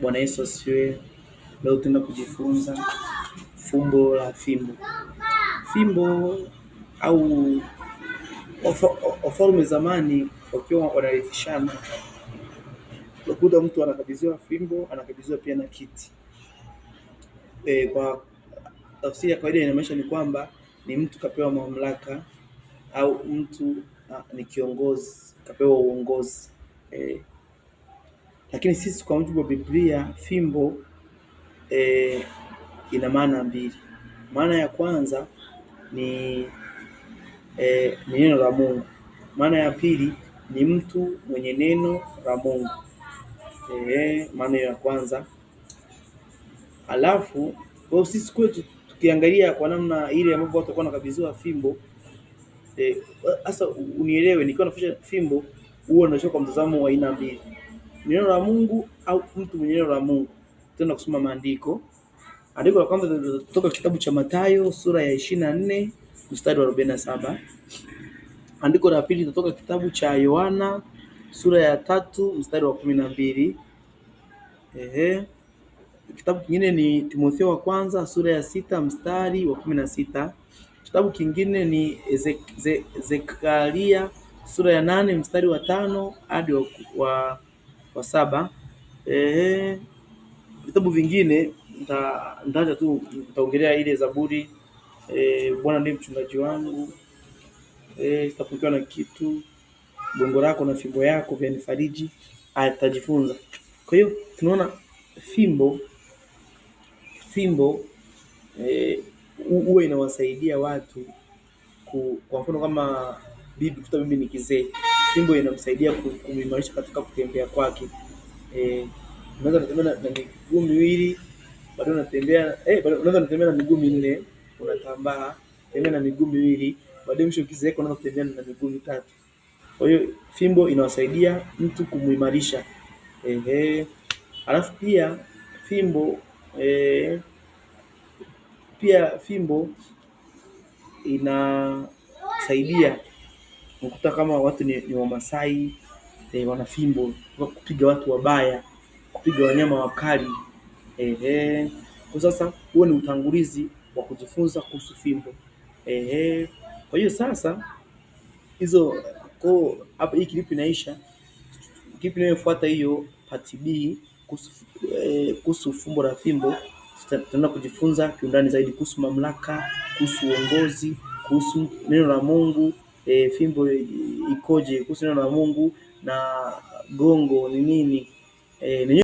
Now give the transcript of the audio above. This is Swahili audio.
Bwana Yesu asifiwe. Leo tuna kujifunza fumbo la fimbo. Fimbo au wafalme zamani wakiwa wanarithishana, ukuta mtu anakabidhiwa fimbo, anakabidhiwa pia na kiti. Kwa tafsiri ya kawaida inamaanisha ni kwamba ni mtu kapewa mamlaka au mtu ni kiongozi kapewa uongozi. Lakini sisi kwa mujibu wa Biblia fimbo ina maana mbili. Maana ya kwanza ni neno la Mungu. Maana ya pili ni mtu mwenye neno la Mungu. Maana ya kwanza. Alafu kwa sisi kwetu tukiangalia kwa namna ile ambapo watu watakuwa wanakabidhiwa fimbo, sasa unielewe, nikiwa nafanya fimbo huwa nashika kwa mtazamo wa aina mbili. Neno la Mungu au mtu mwenye neno la Mungu. Tutaenda kusoma maandiko. Andiko la kwanza kutoka kitabu cha Mathayo sura ya 24 mstari wa 47. Andiko la pili kutoka kitabu cha Yohana sura ya 3 mstari wa 12. Kitabu kingine ni Timotheo wa kwanza sura ya 6 mstari wa 16. Kitabu kingine ni Zekaria sura ya 8 mstari wa 5 hadi wa 7. Vitabu vingine nitaacha tu, nitaongelea ile Zaburi, Bwana ndiye mchungaji wangu, sitapungukiwa na kitu, gongo lako na fimbo yako vyanifariji, atajifunza. Kwa hiyo tunaona fimbo huwa inawasaidia watu kwa mfano kama bibi ni kizee, fimbo inamsaidia kumimarisha katika kutembea kwake. Unaweza kutembea na miguu miwili, bado unatembea, unaweza kutembea na miguu minne, unatambaa, tembea na miguu miwili, baadaye mwisho ukizeeka unaweza kutembea na miguu mitatu. Kwa hiyo fimbo inawasaidia mtu kumuimarisha. Alafu pia fimbo inasaidia ukuta kama watu ni Wamasai, wana fimbo kupiga watu wabaya, kupiga wanyama wakali. Kwa sasa huo ni utangulizi wa kujifunza kuhusu fimbo. Kwa hiyo sasa hizo hapa hii klipu inaisha. Klipu inayofuata hiyo part B kuhusu fumbo la fimbo, tutaenda kujifunza kiundani zaidi kuhusu mamlaka, kuhusu uongozi, kuhusu neno la Mungu, fimbo ikoje, kuhusu neno la Mungu na gongo ni nini.